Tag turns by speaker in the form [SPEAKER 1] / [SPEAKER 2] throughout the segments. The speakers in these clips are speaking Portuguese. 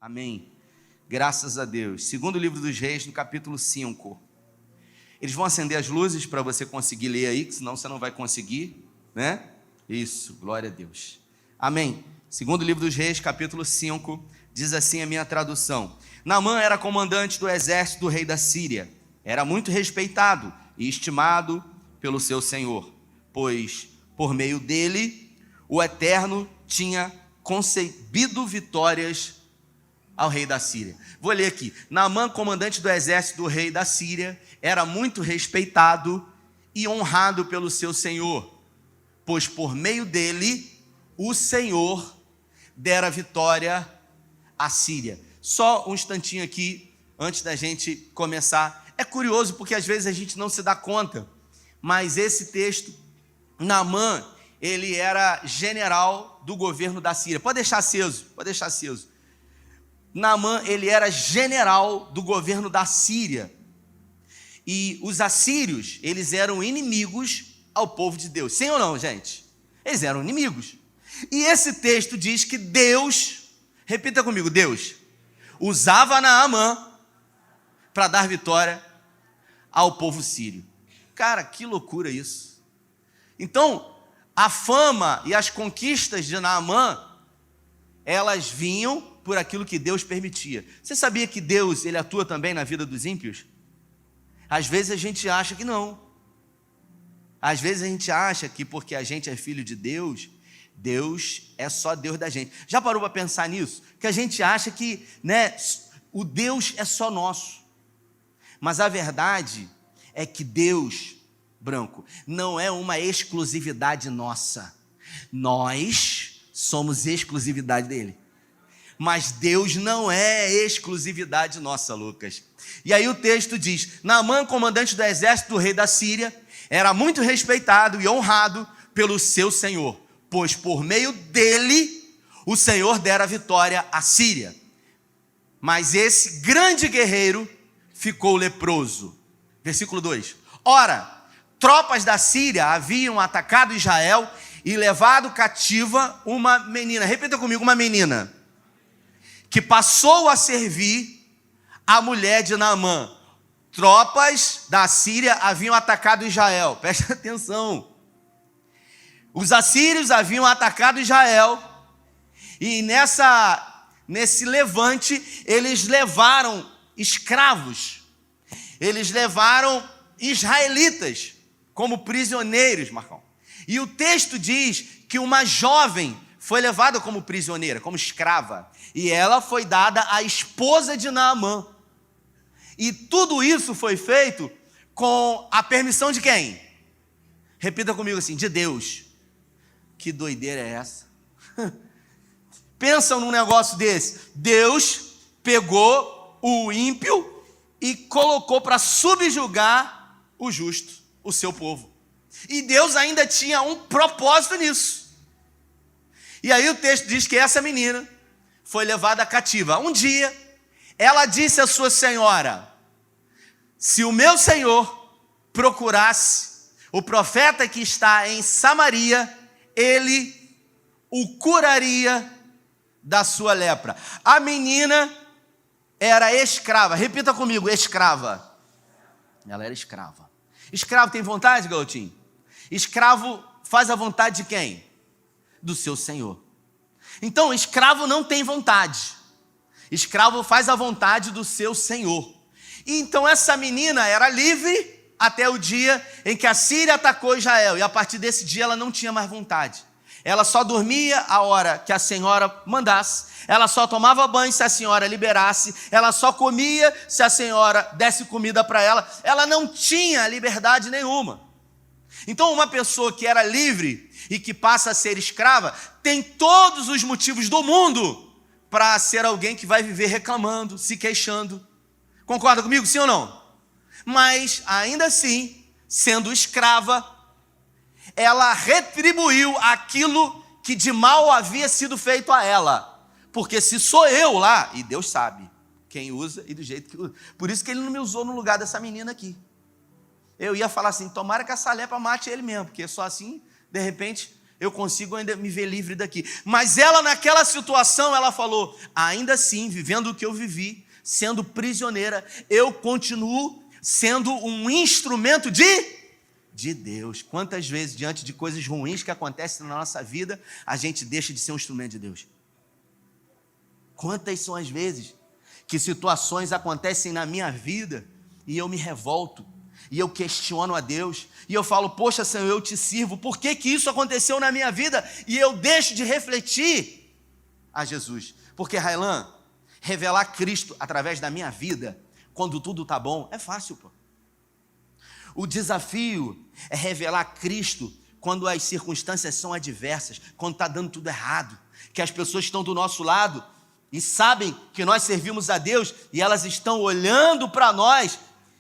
[SPEAKER 1] Amém. Graças a Deus. Segundo livro dos Reis, no capítulo 5. Eles vão acender as luzes para você conseguir ler aí, que senão você não vai conseguir, né? Isso, glória a Deus. Amém. Segundo livro dos Reis, capítulo 5, diz assim a minha tradução. Naamã era comandante do exército do rei da Síria. Era muito respeitado e estimado pelo seu senhor, pois por meio dele o Eterno tinha concedido vitórias ao rei da Síria. Vou ler aqui. Naamã, comandante do exército do rei da Síria, era muito respeitado e honrado pelo seu senhor, pois por meio dele o Senhor dera vitória à Síria. Só um instantinho aqui, antes da gente começar. É curioso porque às vezes a gente não se dá conta, mas esse texto, Naamã, ele era general do governo da Síria. Pode deixar aceso, pode deixar aceso. Naamã, ele era general do governo da Síria. E os assírios, eles eram inimigos ao povo de Deus. Sim ou não, gente? Eles eram inimigos. E esse texto diz que Deus, repita comigo, Deus usava Naamã para dar vitória ao povo sírio. Cara, que loucura isso. Então, a fama e as conquistas de Naamã, elas vinham por aquilo que Deus permitia. Você sabia que Deus, ele atua também na vida dos ímpios? Às vezes a gente acha que não. Às vezes a gente acha que porque a gente é filho de Deus, Deus é só Deus da gente. Já parou para pensar nisso? Que a gente acha que, o Deus é só nosso. Mas a verdade é que Deus, branco, não é uma exclusividade nossa. Nós somos exclusividade dele. Mas Deus não é exclusividade nossa, Lucas. E aí o texto diz, Naamã, comandante do exército do rei da Síria, era muito respeitado e honrado pelo seu senhor, pois por meio dele o Senhor dera vitória à Síria. Mas esse grande guerreiro ficou leproso. Versículo 2. Ora, tropas da Síria haviam atacado Israel e levado cativa uma menina. Repita comigo, uma menina que passou a servir a mulher de Naamã. Tropas da Síria haviam atacado Israel. Presta atenção. Os assírios haviam atacado Israel e nesse levante eles levaram escravos. Eles levaram israelitas como prisioneiros, Marcão. E o texto diz que uma jovem foi levada como prisioneira, como escrava. E ela foi dada à esposa de Naamã. E tudo isso foi feito com a permissão de quem? Repita comigo assim, de Deus. Que doideira é essa? Pensa num negócio desse. Deus pegou o ímpio e colocou para subjugar o justo, o seu povo. E Deus ainda tinha um propósito nisso. E aí o texto diz que essa menina foi levada cativa. Um dia, ela disse à sua senhora, se o meu senhor procurasse o profeta que está em Samaria, ele o curaria da sua lepra. A menina era escrava. Repita comigo, escrava. Ela era escrava. Escravo tem vontade, garotinho? Escravo faz a vontade de quem? Do seu senhor. Então, escravo não tem vontade. Escravo faz a vontade do seu senhor. E então essa menina era livre até o dia em que a Síria atacou Israel. E a partir desse dia ela não tinha mais vontade. Ela só dormia a hora que a senhora mandasse. Ela só tomava banho se a senhora liberasse. Ela só comia se a senhora desse comida para ela. Ela não tinha liberdade nenhuma. Então uma pessoa que era livre e que passa a ser escrava, tem todos os motivos do mundo para ser alguém que vai viver reclamando, se queixando. Concorda comigo, sim ou não? Mas, ainda assim, sendo escrava, ela retribuiu aquilo que de mal havia sido feito a ela. Porque se sou eu lá, e Deus sabe quem usa e do jeito que usa. Por isso que ele não me usou no lugar dessa menina aqui. Eu ia falar assim, tomara que essa lepra mate ele mesmo, porque só assim, de repente, eu consigo ainda me ver livre daqui. Mas ela, naquela situação, ela falou, ainda assim, vivendo o que eu vivi, sendo prisioneira, eu continuo sendo um instrumento de Deus. Quantas vezes, diante de coisas ruins que acontecem na nossa vida, a gente deixa de ser um instrumento de Deus? Quantas são as vezes que situações acontecem na minha vida e eu me revolto, e eu questiono a Deus, e eu falo, poxa Senhor, eu te sirvo, por que que isso aconteceu na minha vida? E eu deixo de refletir a Jesus. Porque, Railan, revelar Cristo através da minha vida, quando tudo está bom, é fácil, pô. O desafio é revelar Cristo quando as circunstâncias são adversas, quando está dando tudo errado, que as pessoas estão do nosso lado e sabem que nós servimos a Deus e elas estão olhando para nós,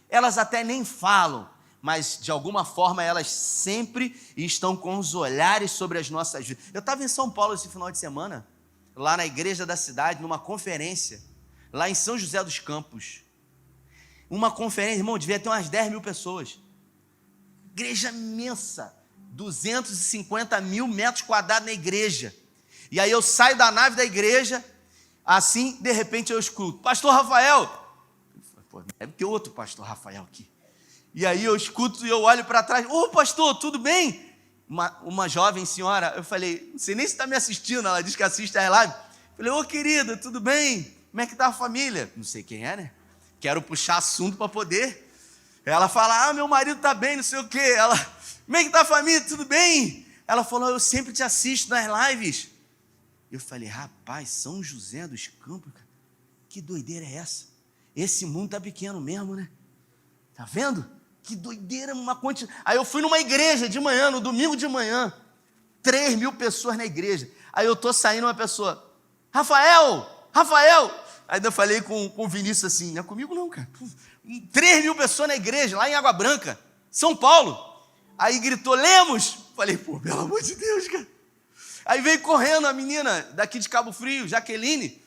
[SPEAKER 1] elas até nem falam, mas de alguma forma elas sempre estão com os olhares sobre as nossas vidas. Eu estava em São Paulo esse final de semana, lá na igreja da cidade, numa conferência, lá em São José dos Campos. Uma conferência, irmão, devia ter umas 10 mil pessoas. Igreja imensa, 250 mil metros quadrados na igreja. E aí eu saio da nave da igreja, assim, de repente eu escuto, pastor Rafael. Pô, deve ter outro pastor Rafael aqui. E aí eu escuto e eu olho para trás, ô pastor, tudo bem? Uma jovem senhora, eu falei, não sei nem se está me assistindo, ela diz que assiste a live. Eu falei, ô querida, tudo bem? Como é que está a família? Não sei quem é, né? Quero puxar assunto para poder. Ela fala, meu marido está bem, não sei o quê. Ela, como é que está a família? Tudo bem? Ela falou, eu sempre te assisto nas lives. Eu falei, rapaz, São José dos Campos, cara, que doideira é essa? Esse mundo está pequeno mesmo, né? Tá vendo? Que doideira, uma quantidade. Aí eu fui numa igreja de manhã, no domingo de manhã, 3 mil pessoas na igreja. Aí eu tô saindo, uma pessoa, Rafael! Aí eu falei com o Vinícius assim, não é comigo não, cara. 3 mil pessoas na igreja, lá em Água Branca, São Paulo. Aí gritou, Lemos! Falei, pô, pelo amor de Deus, cara. Aí veio correndo a menina daqui de Cabo Frio, Jaqueline.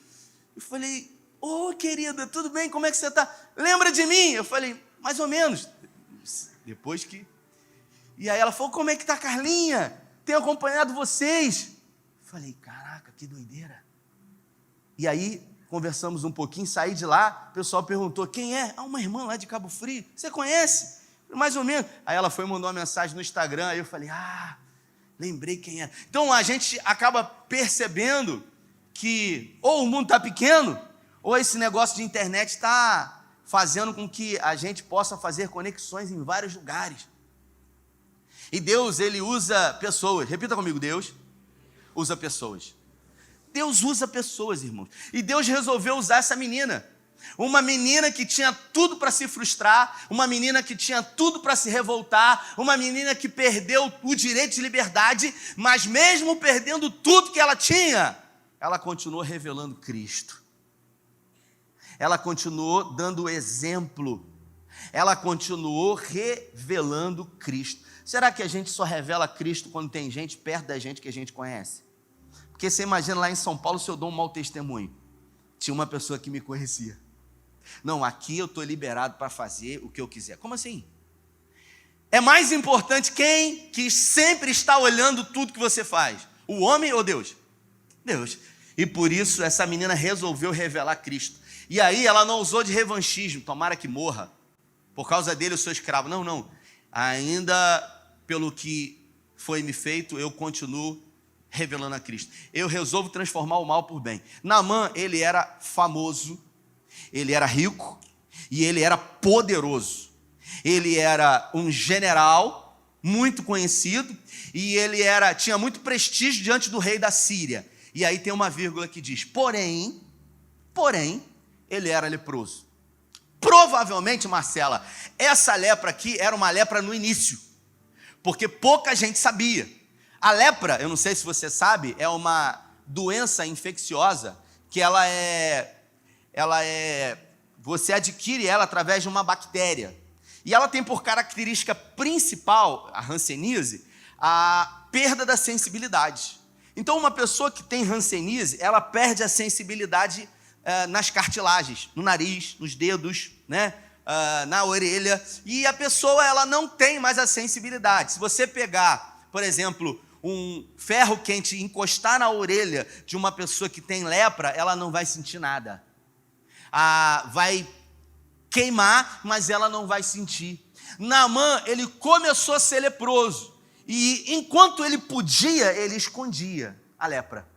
[SPEAKER 1] Eu falei, ô querida, tudo bem? Como é que você está? Lembra de mim? Eu falei, mais ou menos. Depois que... E aí ela falou, como é que está a Carlinha? Tenho acompanhado vocês. Eu falei, caraca, que doideira. E aí conversamos um pouquinho, saí de lá, o pessoal perguntou, quem é? Uma irmã lá de Cabo Frio. Você conhece? Mais ou menos. Aí ela foi e mandou uma mensagem no Instagram, aí eu falei, lembrei quem é. Então a gente acaba percebendo que ou o mundo está pequeno, ou esse negócio de internet está fazendo com que a gente possa fazer conexões em vários lugares. E Deus, Ele usa pessoas. Repita comigo, Deus usa pessoas. Deus usa pessoas, irmãos. E Deus resolveu usar essa menina. Uma menina que tinha tudo para se frustrar, uma menina que tinha tudo para se revoltar, uma menina que perdeu o direito de liberdade, mas mesmo perdendo tudo que ela tinha, ela continuou revelando Cristo. Ela continuou dando exemplo. Ela continuou revelando Cristo. Será que a gente só revela Cristo quando tem gente perto da gente que a gente conhece? Porque você imagina lá em São Paulo, se eu dou um mau testemunho. Tinha uma pessoa que me conhecia. Não, aqui eu estou liberado para fazer o que eu quiser. Como assim? É mais importante quem que sempre está olhando tudo que você faz? O homem ou Deus? Deus. E por isso essa menina resolveu revelar Cristo. E aí ela não usou de revanchismo, tomara que morra. Por causa dele eu sou escravo. Não. Ainda pelo que foi me feito, eu continuo revelando a Cristo. Eu resolvo transformar o mal por bem. Naamã, ele era famoso, ele era rico e ele era poderoso. Ele era um general muito conhecido e ele tinha muito prestígio diante do rei da Síria. E aí tem uma vírgula que diz, porém, ele era leproso. Provavelmente, Marcela, essa lepra aqui era uma lepra no início, porque pouca gente sabia. A lepra, eu não sei se você sabe, é uma doença infecciosa que você adquire ela através de uma bactéria. E ela tem por característica principal, a hanseníase, a perda da sensibilidade. Então, uma pessoa que tem hanseníase, ela perde a sensibilidade nas cartilagens, no nariz, nos dedos, né? Na orelha. E a pessoa ela não tem mais a sensibilidade. Se você pegar, por exemplo, um ferro quente encostar na orelha de uma pessoa que tem lepra, ela não vai sentir nada. Vai queimar, mas ela não vai sentir. Naamã, ele começou a ser leproso, e enquanto ele podia, ele escondia a lepra.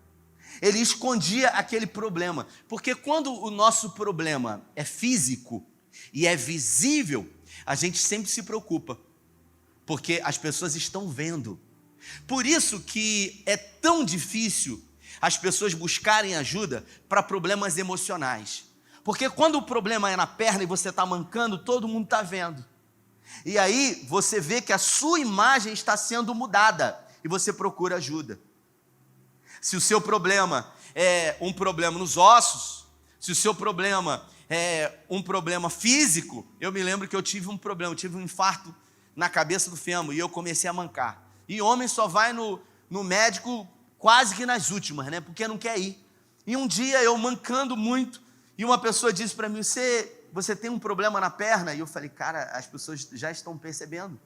[SPEAKER 1] Ele escondia aquele problema, porque quando o nosso problema é físico e é visível, a gente sempre se preocupa, porque as pessoas estão vendo. Por isso que é tão difícil as pessoas buscarem ajuda para problemas emocionais, porque quando o problema é na perna e você está mancando, todo mundo está vendo, e aí você vê que a sua imagem está sendo mudada, e você procura ajuda. Se o seu problema é um problema nos ossos, se o seu problema é um problema físico, eu me lembro que eu tive um problema, eu tive um infarto na cabeça do fêmur e eu comecei a mancar. E homem só vai no médico quase que nas últimas, né? Porque não quer ir. E um dia eu mancando muito, e uma pessoa disse para mim, você tem um problema na perna? E eu falei, cara, as pessoas já estão percebendo.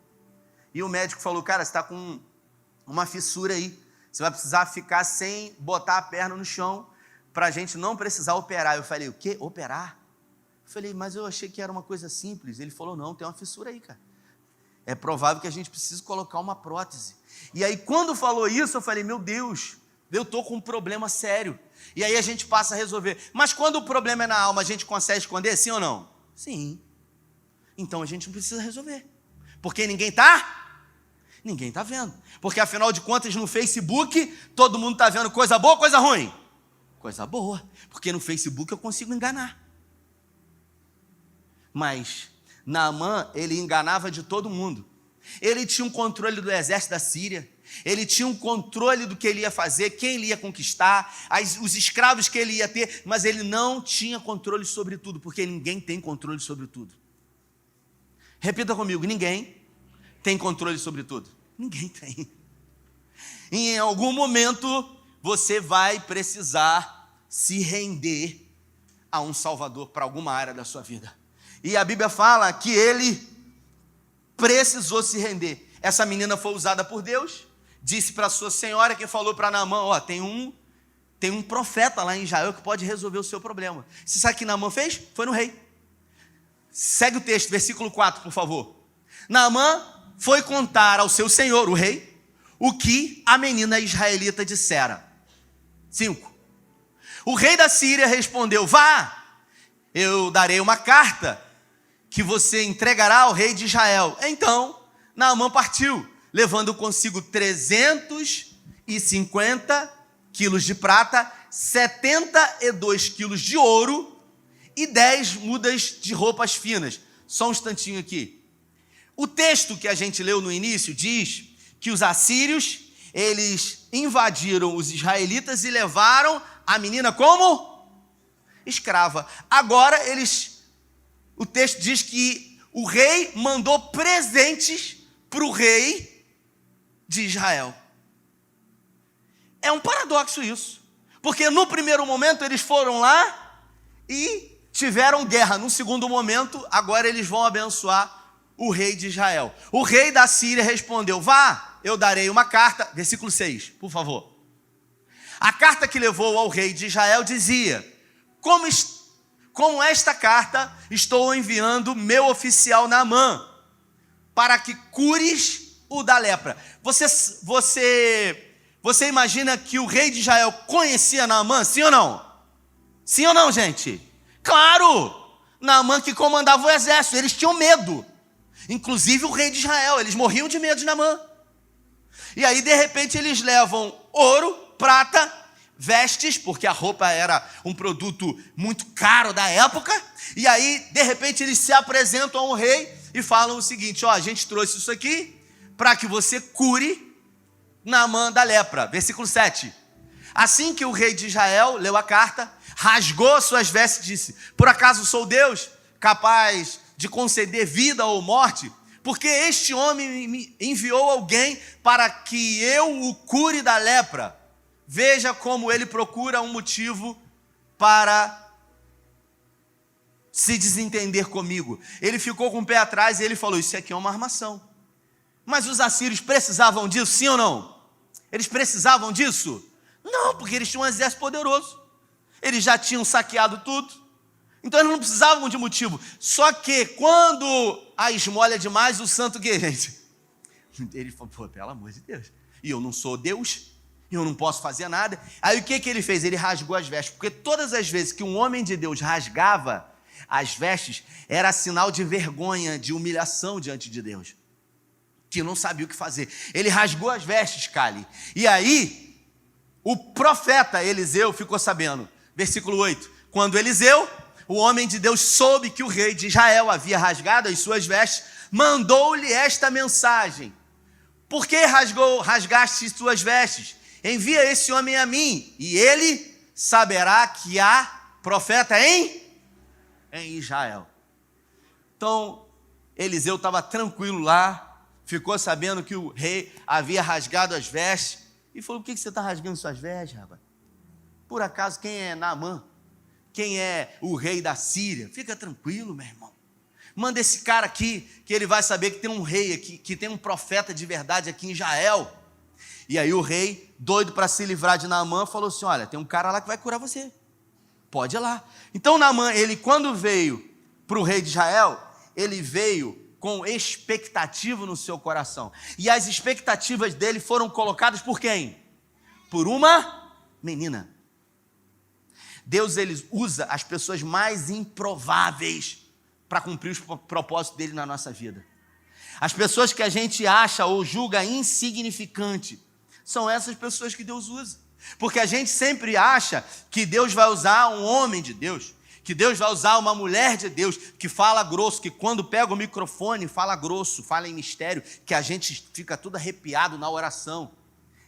[SPEAKER 1] E o médico falou, cara, você está com uma fissura aí, você vai precisar ficar sem botar a perna no chão, para a gente não precisar operar. Eu falei, o quê? Operar? Eu falei, mas eu achei que era uma coisa simples. Ele falou, não, tem uma fissura aí, cara. É provável que a gente precise colocar uma prótese. E aí, quando falou isso, eu falei, meu Deus, eu estou com um problema sério. E aí a gente passa a resolver. Mas quando o problema é na alma, a gente consegue esconder, sim ou não? Sim. Então a gente não precisa resolver. Porque ninguém está vendo. Porque afinal de contas, no Facebook, todo mundo está vendo coisa boa ou coisa ruim? Coisa boa. Porque no Facebook eu consigo enganar. Mas Naamã, ele enganava de todo mundo. Ele tinha um controle do exército da Síria. Ele tinha um controle do que ele ia fazer, quem ele ia conquistar, os escravos que ele ia ter, mas ele não tinha controle sobre tudo, porque ninguém tem controle sobre tudo. Repita comigo, ninguém tem controle sobre tudo. Ninguém tem. E em algum momento você vai precisar se render a um Salvador para alguma área da sua vida. E a Bíblia fala que ele precisou se render. Essa menina foi usada por Deus, disse para sua senhora, que falou para Naamã, ó, tem um profeta lá em Israel que pode resolver o seu problema. Você sabe o que Naamã fez? Foi no rei. Segue o texto, versículo 4, por favor. Naamã foi contar ao seu senhor, o rei, o que a menina israelita dissera. 5. O rei da Síria respondeu, vá, eu darei uma carta que você entregará ao rei de Israel. Então, Naamã partiu, levando consigo 350 quilos de prata, 72 quilos de ouro e 10 mudas de roupas finas. Só um instantinho aqui. O texto que a gente leu no início diz que os assírios, eles invadiram os israelitas e levaram a menina como? Escrava. Agora o texto diz que o rei mandou presentes para o rei de Israel. É um paradoxo isso, porque no primeiro momento eles foram lá e tiveram guerra, no segundo momento agora eles vão abençoar o rei de Israel. O rei da Síria respondeu, vá, eu darei uma carta, versículo 6, por favor. A carta que levou ao rei de Israel dizia, como esta carta estou enviando meu oficial Naamã, para que cures o da lepra. Você imagina que o rei de Israel conhecia Naamã, sim ou não? Sim ou não, gente? Claro! Naamã que comandava o exército, eles tinham medo. Inclusive o rei de Israel, eles morriam de medo de Naamã. E aí, de repente, eles levam ouro, prata, vestes, porque a roupa era um produto muito caro da época. E aí, de repente, eles se apresentam ao rei e falam o seguinte, ó, a gente trouxe isso aqui para que você cure Naamã da lepra. Versículo 7. Assim que o rei de Israel leu a carta, rasgou suas vestes e disse, por acaso sou Deus capaz de conceder vida ou morte? Porque este homem me enviou alguém para que eu o cure da lepra. Veja como ele procura um motivo para se desentender comigo. Ele ficou com o pé atrás e ele falou, isso aqui é uma armação. Mas os assírios precisavam disso, sim ou não? Eles precisavam disso? Não, porque eles tinham um exército poderoso. Eles já tinham saqueado tudo. Então eles não precisavam de motivo. Só que quando a esmola é demais, o santo que, gente? Ele falou, pô, pelo amor de Deus. E eu não sou Deus, eu não posso fazer nada. Aí o que ele fez? Ele rasgou as vestes. Porque todas as vezes que um homem de Deus rasgava as vestes, era sinal de vergonha, de humilhação diante de Deus. Que não sabia o que fazer. Ele rasgou as vestes, Cali. E aí, o profeta Eliseu ficou sabendo. Versículo 8. Quando Eliseu, o homem de Deus, soube que o rei de Israel havia rasgado as suas vestes, mandou-lhe esta mensagem. Por que rasgaste suas vestes? Envia esse homem a mim, e ele saberá que há profeta em Israel. Então, Eliseu estava tranquilo lá, ficou sabendo que o rei havia rasgado as vestes, e falou, por que você está rasgando suas vestes, rapaz? Por acaso, quem é Naamã? Quem é o rei da Síria? Fica tranquilo, meu irmão. Manda esse cara aqui, que ele vai saber que tem um rei aqui, que tem um profeta de verdade aqui em Israel. E aí o rei, doido para se livrar de Naamã, falou assim, olha, tem um cara lá que vai curar você. Pode ir lá. Então Naamã, ele quando veio para o rei de Israel, ele veio com expectativa no seu coração. E as expectativas dele foram colocadas por quem? Por uma menina. Deus, ele usa as pessoas mais improváveis para cumprir os propósitos dele na nossa vida. As pessoas que a gente acha ou julga insignificante, são essas pessoas que Deus usa. Porque a gente sempre acha que Deus vai usar um homem de Deus, que Deus vai usar uma mulher de Deus, que fala grosso, que quando pega o microfone fala grosso, fala em mistério, que a gente fica tudo arrepiado na oração.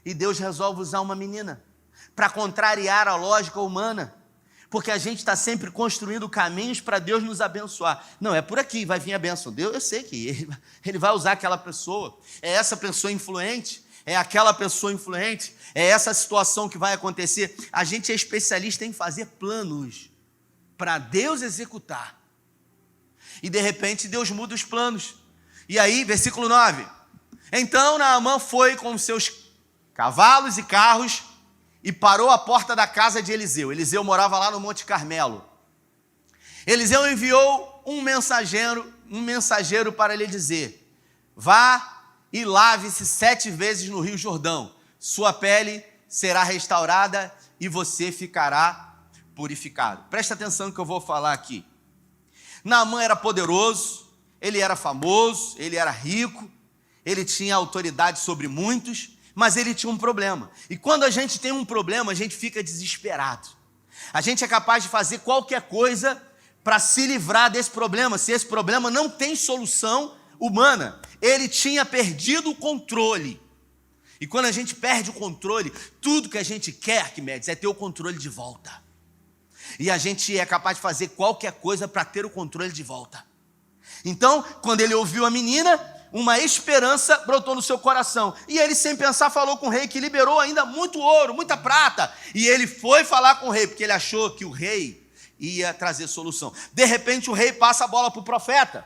[SPEAKER 1] E Deus resolve usar uma menina para contrariar a lógica humana. Porque a gente está sempre construindo caminhos para Deus nos abençoar. Não, é por aqui, vai vir a bênção. Deus, eu sei que ele vai usar aquela pessoa. É essa pessoa influente, é aquela pessoa influente, é essa situação que vai acontecer. A gente é especialista em fazer planos para Deus executar. E de repente Deus muda os planos. E aí, versículo 9. Então Naamã foi com seus cavalos e carros e parou à porta da casa de Eliseu. Eliseu morava lá no Monte Carmelo. Eliseu enviou um mensageiro para lhe dizer, vá e lave-se 7 vezes no Rio Jordão, sua pele será restaurada e você ficará purificado. Presta atenção no que eu vou falar aqui. Naamã era poderoso, ele era famoso, ele era rico, ele tinha autoridade sobre muitos, mas ele tinha um problema. E quando a gente tem um problema, a gente fica desesperado. A gente é capaz de fazer qualquer coisa para se livrar desse problema, se esse problema não tem solução humana. Ele tinha perdido o controle. E quando a gente perde o controle, tudo que a gente quer, Arquimedes, é ter o controle de volta. E a gente é capaz de fazer qualquer coisa para ter o controle de volta. Então, quando ele ouviu a menina, uma esperança brotou no seu coração. E ele, sem pensar, falou com o rei, que liberou ainda muito ouro, muita prata. E ele foi falar com o rei, porque ele achou que o rei ia trazer solução. De repente, o rei passa a bola para o profeta,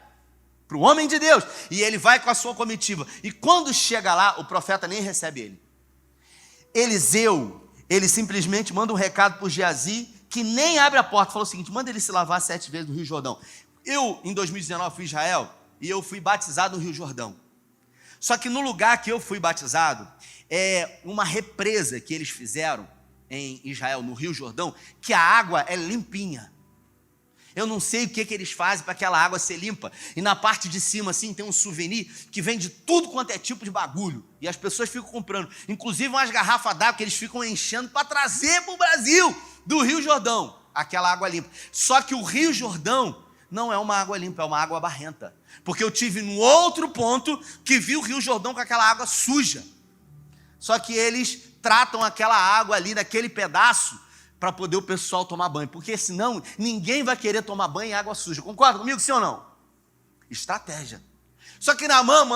[SPEAKER 1] para o homem de Deus. E ele vai com a sua comitiva. E quando chega lá, o profeta nem recebe ele. Eliseu, ele simplesmente manda um recado para o Geazi, que nem abre a porta. Falou o seguinte, manda ele se lavar 7 vezes no Rio Jordão. Eu, em 2019, fui a Israel e eu fui batizado no Rio Jordão. Só que no lugar que eu fui batizado, é uma represa que eles fizeram em Israel, no Rio Jordão, que a água é limpinha. Eu não sei o que eles fazem para aquela água ser limpa. E na parte de cima, assim, tem um souvenir que vende tudo quanto é tipo de bagulho. E as pessoas ficam comprando. Inclusive umas garrafas d'água que eles ficam enchendo para trazer para o Brasil, do Rio Jordão, aquela água limpa. Só que o Rio Jordão não é uma água limpa, é uma água barrenta. Porque eu tive num outro ponto que vi o Rio Jordão com aquela água suja. Só que eles tratam aquela água ali naquele pedaço para poder o pessoal tomar banho. Porque senão ninguém vai querer tomar banho em água suja. Concorda comigo, sim ou não? Estratégia. Só que Naamã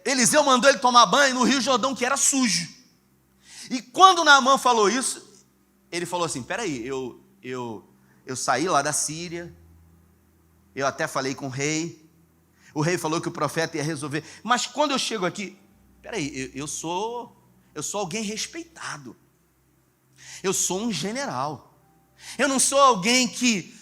[SPEAKER 1] Eliseu mandou ele tomar banho no Rio Jordão, que era sujo. E quando Naamã falou isso, ele falou assim, peraí, eu saí lá da Síria, eu até falei com o rei falou que o profeta ia resolver, mas quando eu chego aqui, peraí, eu sou alguém respeitado. Eu sou um general. Eu não sou alguém que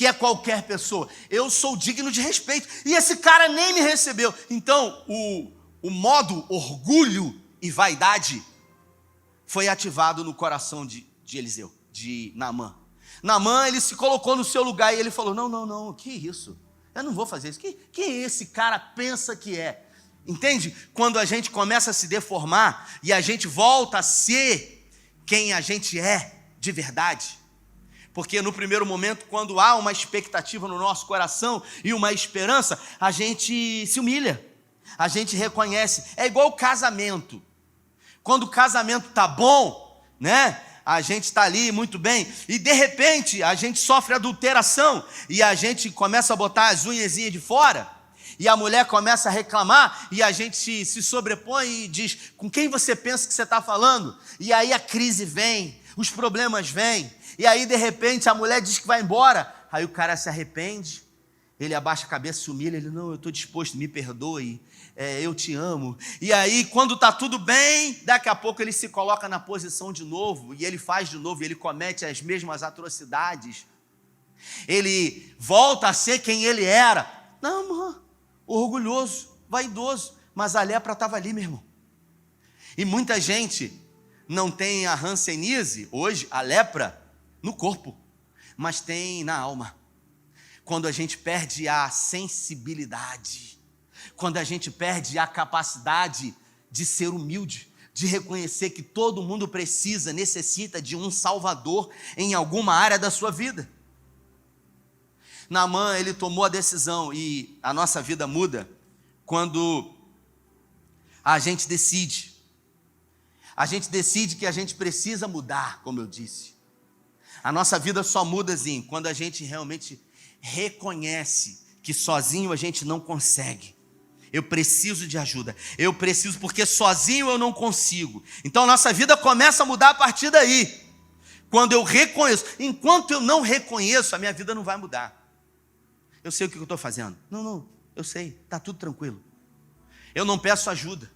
[SPEAKER 1] é qualquer pessoa. Eu sou digno de respeito. E esse cara nem me recebeu. Então, o modo orgulho e vaidade foi ativado no coração de Eliseu, de Naamã. Naamã, ele se colocou no seu lugar e ele falou, não, que isso? Eu não vou fazer isso. Que esse cara pensa que é? Entende? Quando a gente começa a se deformar e a gente volta a ser quem a gente é de verdade. Porque no primeiro momento, quando há uma expectativa no nosso coração e uma esperança, a gente se humilha, a gente reconhece. É igual o casamento. Quando o casamento está bom, né? A gente está ali muito bem, e de repente a gente sofre adulteração, e a gente começa a botar as unhazinhas de fora, e a mulher começa a reclamar, e a gente se sobrepõe e diz, com quem você pensa que você está falando? E aí a crise vem, os problemas vêm, e aí de repente a mulher diz que vai embora, aí o cara se arrepende, ele abaixa a cabeça, se humilha, ele, não, eu estou disposto, me perdoe, eu te amo. E aí quando está tudo bem, daqui a pouco ele se coloca na posição de novo, e ele faz de novo, ele comete as mesmas atrocidades, ele volta a ser quem ele era. Não, mano, orgulhoso, vaidoso, mas a lepra estava ali, meu irmão. E muita gente não tem a hanseníase, hoje, a lepra, no corpo, mas tem na alma. Quando a gente perde a sensibilidade, quando a gente perde a capacidade de ser humilde, de reconhecer que todo mundo precisa, necessita de um salvador em alguma área da sua vida. Naamã, ele tomou a decisão, e a nossa vida muda quando a gente decide. A gente decide que a gente precisa mudar, como eu disse. A nossa vida só muda, assim, quando a gente realmente reconhece que sozinho a gente não consegue. Eu preciso de ajuda. Eu preciso, porque sozinho eu não consigo. Então a nossa vida começa a mudar a partir daí. Quando eu reconheço. Enquanto eu não reconheço, a minha vida não vai mudar. Eu sei o que eu estou fazendo. Não, eu sei, está tudo tranquilo. Eu não peço ajuda.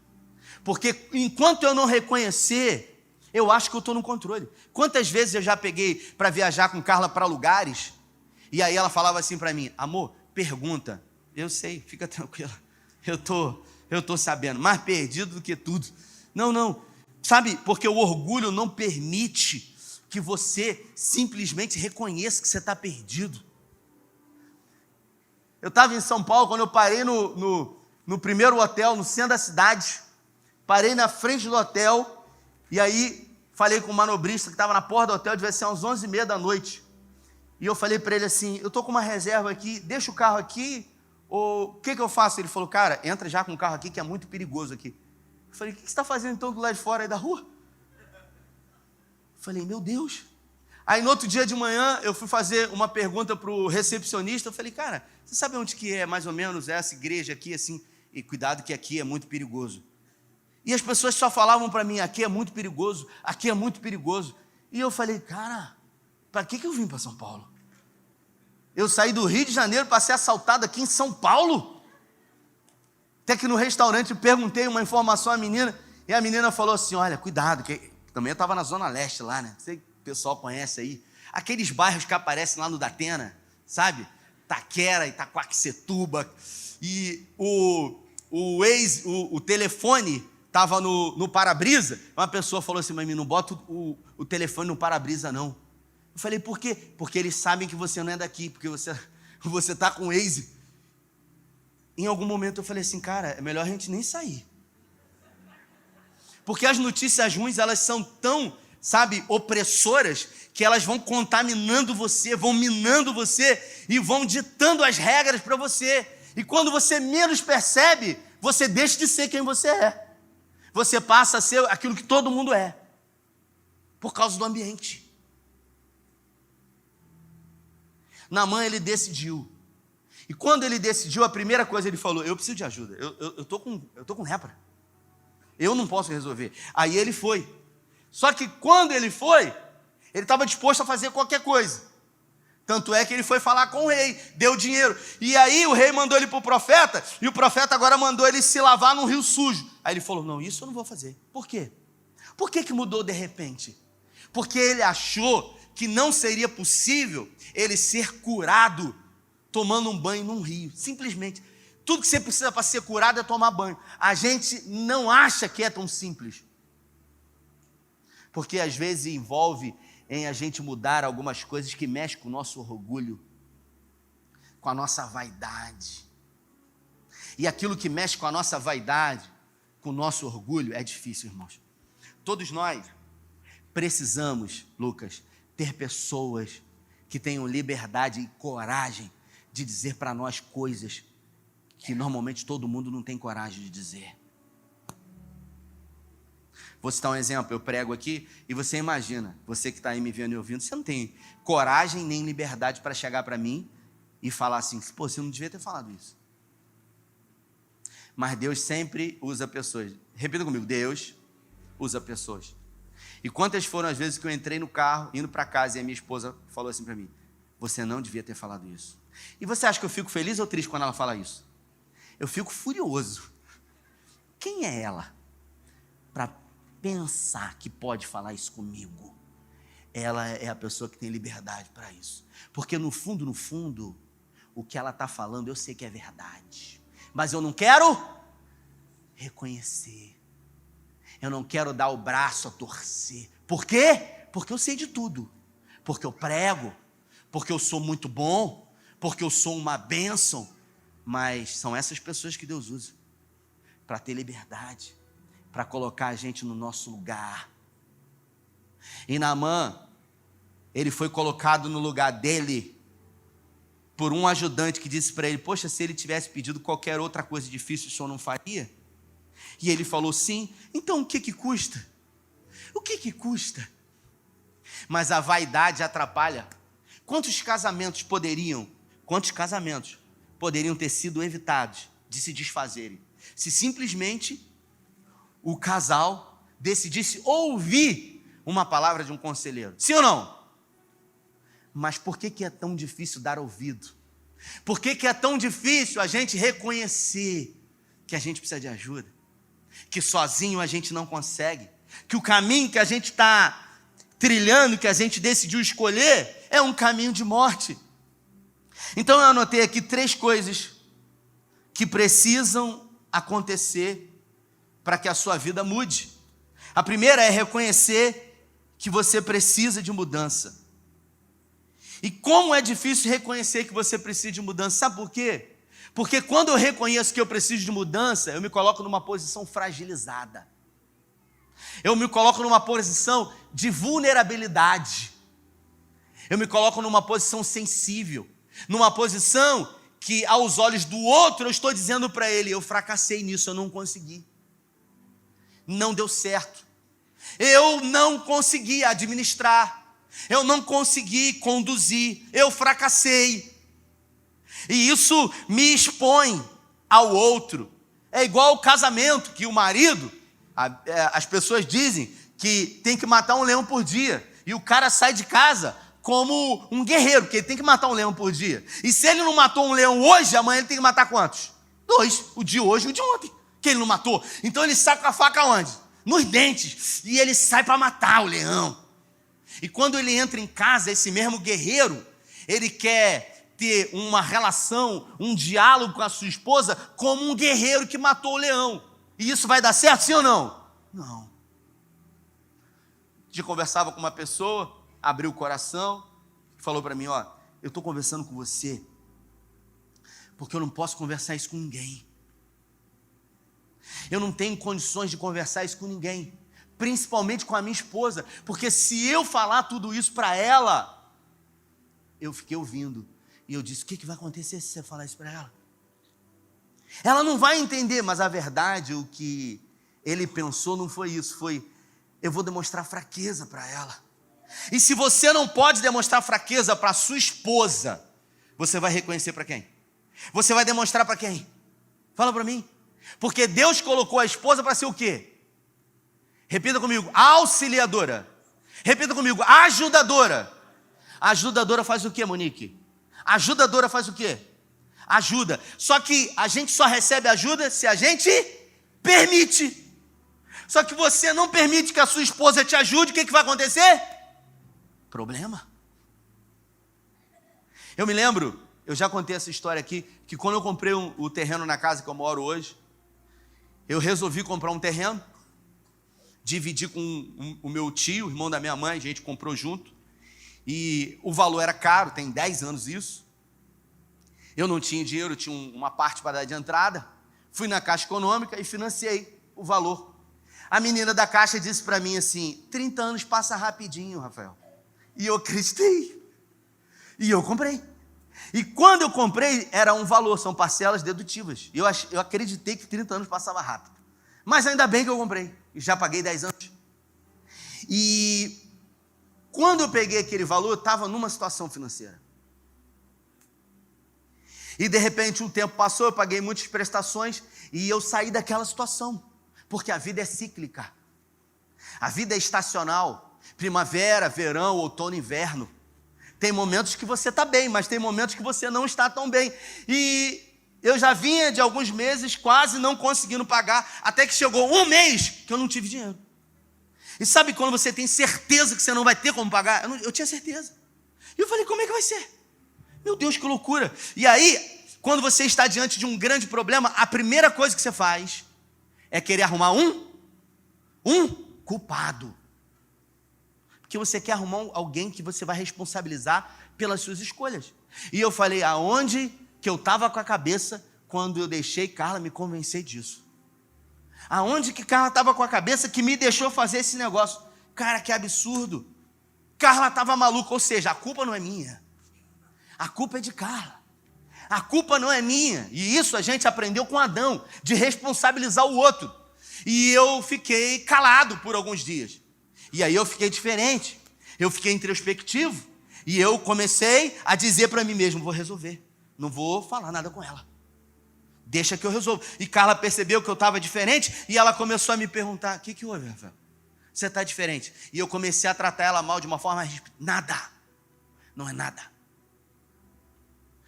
[SPEAKER 1] Porque enquanto eu não reconhecer, eu acho que eu estou no controle. Quantas vezes eu já peguei para viajar com Carla para lugares, e aí ela falava assim para mim, amor, pergunta. Eu sei, fica tranquila. Eu tô sabendo, mais perdido do que tudo. Não, sabe, porque o orgulho não permite que você simplesmente reconheça que você está perdido. Eu estava em São Paulo, quando eu parei no primeiro hotel, no centro da cidade, parei na frente do hotel, e aí falei com o manobrista que estava na porta do hotel, devia ser às 11h30 da noite, e eu falei para ele assim, eu estou com uma reserva aqui, deixa o carro aqui, ou o que eu faço? Ele falou, cara, entra já com o carro aqui, que é muito perigoso aqui. Eu falei, o que você está fazendo então do lado de fora aí da rua? Eu falei, meu Deus. Aí no outro dia de manhã, eu fui fazer uma pergunta para o recepcionista, eu falei, cara, você sabe onde que é mais ou menos essa igreja aqui, assim, e cuidado que aqui é muito perigoso. E as pessoas só falavam para mim, aqui é muito perigoso, aqui é muito perigoso. E eu falei, cara, para que eu vim para São Paulo? Eu saí do Rio de Janeiro para ser assaltado aqui em São Paulo? Até que no restaurante eu perguntei uma informação à menina, e a menina falou assim, olha, cuidado, que também eu estava na Zona Leste lá, né? Sei que o pessoal conhece aí. Aqueles bairros que aparecem lá no Datena, sabe? Taquera, Itaquaquecetuba. E o telefone estava no para-brisa. Uma pessoa falou assim, mas não bota o telefone no para-brisa não. Eu falei, por quê? Porque eles sabem que você não é daqui, porque você está com o Waze. Em algum momento eu falei assim, cara, é melhor a gente nem sair. Porque as notícias ruins, elas são tão, sabe, opressoras, que elas vão contaminando você, vão minando você, e vão ditando as regras para você. E quando você menos percebe, você deixa de ser quem você é. Você passa a ser aquilo que todo mundo é, por causa do ambiente. Naamã, ele decidiu. E quando ele decidiu, a primeira coisa ele falou, eu preciso de ajuda, eu tô com lepra. Eu não posso resolver. Aí ele foi. Só que quando ele foi, ele estava disposto a fazer qualquer coisa. Tanto é que ele foi falar com o rei, deu dinheiro. E aí o rei mandou ele para o profeta, e o profeta agora mandou ele se lavar num rio sujo. Aí ele falou, não, isso eu não vou fazer. Por quê? Por que mudou de repente? Porque ele achou que não seria possível ele ser curado tomando um banho num rio. Simplesmente. Tudo que você precisa para ser curado é tomar banho. A gente não acha que é tão simples. Porque às vezes envolve em a gente mudar algumas coisas que mexem com o nosso orgulho, com a nossa vaidade. E aquilo que mexe com a nossa vaidade, com o nosso orgulho, é difícil, irmãos. Todos nós precisamos, Lucas, ter pessoas que tenham liberdade e coragem de dizer para nós coisas que normalmente todo mundo não tem coragem de dizer. Vou citar um exemplo, eu prego aqui e você imagina, você que está aí me vendo e ouvindo, você não tem coragem nem liberdade para chegar para mim e falar assim, pô, você não devia ter falado isso. Mas Deus sempre usa pessoas. Repita comigo, Deus usa pessoas. E quantas foram as vezes que eu entrei no carro, indo para casa, e a minha esposa falou assim para mim, você não devia ter falado isso. E você acha que eu fico feliz ou triste quando ela fala isso? Eu fico furioso. Quem é ela para pensar que pode falar isso comigo? Ela é a pessoa que tem liberdade para isso. Porque no fundo, o que ela está falando eu sei que é verdade. Mas eu não quero reconhecer. Eu não quero dar o braço a torcer. Por quê? Porque eu sei de tudo. Porque eu prego. Porque eu sou muito bom. Porque eu sou uma bênção. Mas são essas pessoas que Deus usa para ter liberdade, para colocar a gente no nosso lugar. E Naamã, ele foi colocado no lugar dele por um ajudante que disse para ele, poxa, se ele tivesse pedido qualquer outra coisa difícil, o senhor não faria? E ele falou, sim. Então o que custa? O que custa? Mas a vaidade atrapalha. Quantos casamentos poderiam ter sido evitados de se desfazerem, se simplesmente o casal decidisse ouvir uma palavra de um conselheiro? Sim ou não? Mas por que é tão difícil dar ouvido? Por que é tão difícil a gente reconhecer que a gente precisa de ajuda? Que sozinho a gente não consegue? Que o caminho que a gente está trilhando, que a gente decidiu escolher, é um caminho de morte. Então eu anotei aqui 3 coisas que precisam acontecer para que a sua vida mude. A primeira é reconhecer que você precisa de mudança. E como é difícil reconhecer que você precisa de mudança, sabe por quê? Porque quando eu reconheço que eu preciso de mudança, eu me coloco numa posição fragilizada. Eu me coloco numa posição de vulnerabilidade. Eu me coloco numa posição sensível. Numa posição que aos olhos do outro eu estou dizendo para ele, eu fracassei nisso, eu não consegui. Não deu certo. Eu não consegui administrar. Eu não consegui conduzir. Eu fracassei. E isso me expõe ao outro. É igual o casamento, que o marido, as pessoas dizem que tem que matar um leão por dia. E o cara sai de casa como um guerreiro, porque ele tem que matar um leão por dia. E se ele não matou um leão hoje, amanhã ele tem que matar quantos? 2. O de hoje e o de ontem, que ele não matou. Então ele sai com a faca onde? Nos dentes. E ele sai para matar o leão. E quando ele entra em casa, esse mesmo guerreiro, ele quer ter uma relação, um diálogo com a sua esposa, como um guerreiro que matou o leão. E isso vai dar certo, sim ou não? Não. Eu conversava com uma pessoa, abriu o coração, falou para mim, ó, eu estou conversando com você, porque eu não posso conversar isso com ninguém. Eu não tenho condições de conversar isso com ninguém, principalmente com a minha esposa, porque se eu falar tudo isso para ela, eu fiquei ouvindo, e eu disse, o que vai acontecer se você falar isso para ela? Ela não vai entender, mas a verdade, o que ele pensou não foi isso, foi, eu vou demonstrar fraqueza para ela. E se você não pode demonstrar fraqueza para sua esposa, você vai reconhecer para quem? Você vai demonstrar para quem? Fala para mim. Porque Deus colocou a esposa para ser o quê? Repita comigo, auxiliadora. Repita comigo, ajudadora. A ajudadora faz o quê, Monique? A ajudadora faz o quê? Ajuda. Só que a gente só recebe ajuda se a gente permite. Só que você não permite que a sua esposa te ajude, o que vai acontecer? Problema. Eu me lembro, eu já contei essa história aqui, que quando eu comprei o terreno na casa que eu moro hoje, eu resolvi comprar um terreno, dividir com o meu tio, irmão da minha mãe, a gente comprou junto, e o valor era caro, tem 10 anos isso. Eu não tinha dinheiro, eu tinha uma parte para dar de entrada, fui na Caixa Econômica e financiei o valor. A menina da Caixa disse para mim assim, 30 anos passa rapidinho, Rafael. E eu acreditei. E eu comprei. E quando eu comprei, era um valor, são parcelas dedutivas. Eu acreditei que 30 anos passava rápido. Mas ainda bem que eu comprei. E já paguei 10 anos. E quando eu peguei aquele valor, eu estava numa situação financeira. E de repente um tempo passou, eu paguei muitas prestações e eu saí daquela situação. Porque a vida é cíclica. A vida é estacional. Primavera, verão, outono, inverno. Tem momentos que você está bem, mas tem momentos que você não está tão bem. E eu já vinha de alguns meses quase não conseguindo pagar, até que chegou um mês que eu não tive dinheiro. E sabe quando você tem certeza que você não vai ter como pagar? Eu tinha certeza. E eu falei, como é que vai ser? Meu Deus, que loucura. E aí, quando você está diante de um grande problema, a primeira coisa que você faz é querer arrumar um culpado. Porque você quer arrumar alguém que você vai responsabilizar pelas suas escolhas. E eu falei, aonde que eu estava com a cabeça quando eu deixei Carla me convencer disso? Aonde que Carla estava com a cabeça que me deixou fazer esse negócio? Cara, que absurdo. Carla estava maluca, ou seja, a culpa não é minha. A culpa é de Carla. A culpa não é minha. E isso a gente aprendeu com Adão, de responsabilizar o outro. E eu fiquei calado por alguns dias. E aí eu fiquei diferente, eu fiquei introspectivo, e eu comecei a dizer para mim mesmo, vou resolver, não vou falar nada com ela, deixa que eu resolvo. E Carla percebeu que eu estava diferente, e ela começou a me perguntar, o que houve, Rafael? Você está diferente? E eu comecei a tratar ela mal de uma forma, nada, não é nada.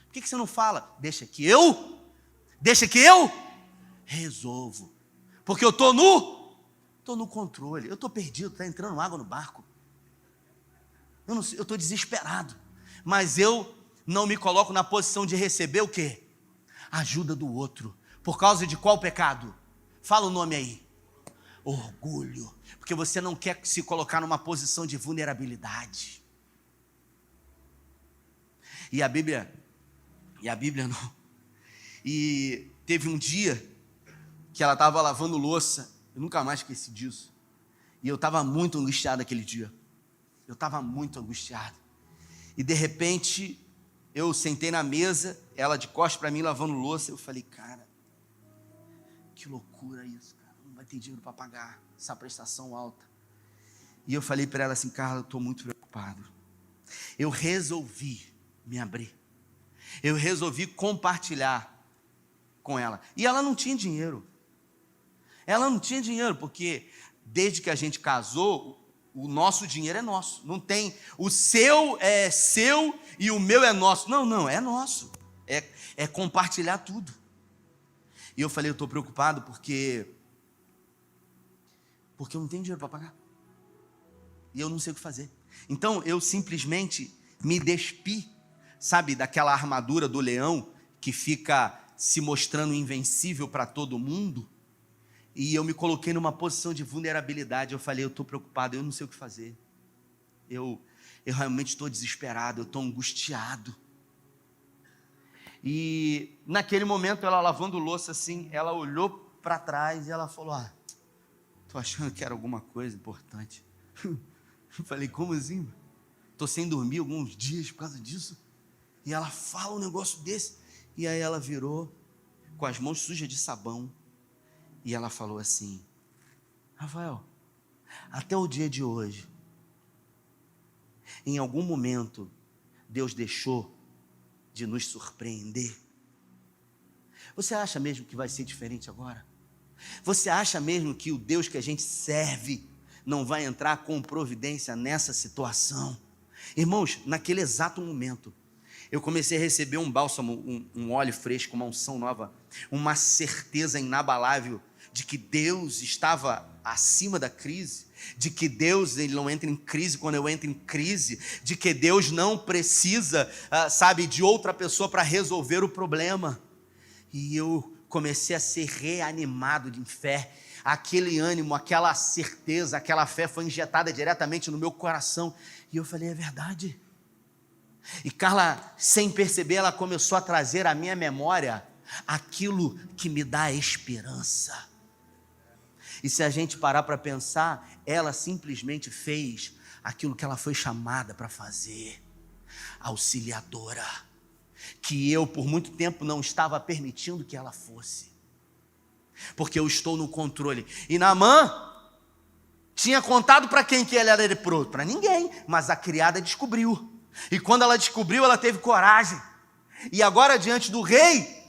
[SPEAKER 1] Por que você não fala? Deixa que eu resolvo, porque eu estou no controle, eu estou perdido, está entrando água no barco. Eu estou desesperado. Mas eu não me coloco na posição de receber o quê? A ajuda do outro. Por causa de qual pecado? Fala o nome aí. Orgulho. Porque você não quer se colocar numa posição de vulnerabilidade. E a Bíblia não. E teve um dia que ela estava lavando louça. Eu nunca mais esqueci disso. E eu estava muito angustiado aquele dia. Eu estava muito angustiado. E de repente, eu sentei na mesa, ela de costas para mim, lavando louça. Eu falei, cara, que loucura isso, cara. Não vai ter dinheiro para pagar essa prestação alta. E eu falei para ela assim, Carla, eu estou muito preocupado. Eu resolvi me abrir. Eu resolvi compartilhar com ela. E ela não tinha dinheiro. Ela não tinha dinheiro, porque desde que a gente casou, o nosso dinheiro é nosso. Não tem, o seu é seu e o meu é nosso. Não, é nosso. É compartilhar tudo. E eu falei, eu estou preocupado porque eu não tenho dinheiro para pagar. E eu não sei o que fazer. Então, eu simplesmente me despi, sabe, daquela armadura do leão que fica se mostrando invencível para todo mundo. E eu me coloquei numa posição de vulnerabilidade. Eu falei, eu estou preocupado, eu não sei o que fazer. Eu realmente estou desesperado, eu estou angustiado. E naquele momento, ela lavando louça assim, ela olhou para trás e ela falou, estou achando que era alguma coisa importante. Eu falei, como assim? Estou sem dormir alguns dias por causa disso. E ela fala um negócio desse. E aí ela virou com as mãos sujas de sabão. E ela falou assim, Rafael, até o dia de hoje, em algum momento, Deus deixou de nos surpreender. Você acha mesmo que vai ser diferente agora? Você acha mesmo que o Deus que a gente serve não vai entrar com providência nessa situação? Irmãos, naquele exato momento, eu comecei a receber um bálsamo, um óleo fresco, uma unção nova, uma certeza inabalável de que Deus estava acima da crise, de que Deus ele não entra em crise quando eu entro em crise, de que Deus não precisa, de outra pessoa para resolver o problema. E eu comecei a ser reanimado de fé. Aquele ânimo, aquela certeza, aquela fé foi injetada diretamente no meu coração. E eu falei, é verdade. E Carla, sem perceber, ela começou a trazer à minha memória aquilo que me dá esperança. E se a gente parar para pensar, ela simplesmente fez aquilo que ela foi chamada para fazer. Auxiliadora. Que eu, por muito tempo, não estava permitindo que ela fosse. Porque eu estou no controle. E Naamã tinha contado para quem que ele era leproso? Para ninguém, mas a criada descobriu. E quando ela descobriu, ela teve coragem. E agora, diante do rei,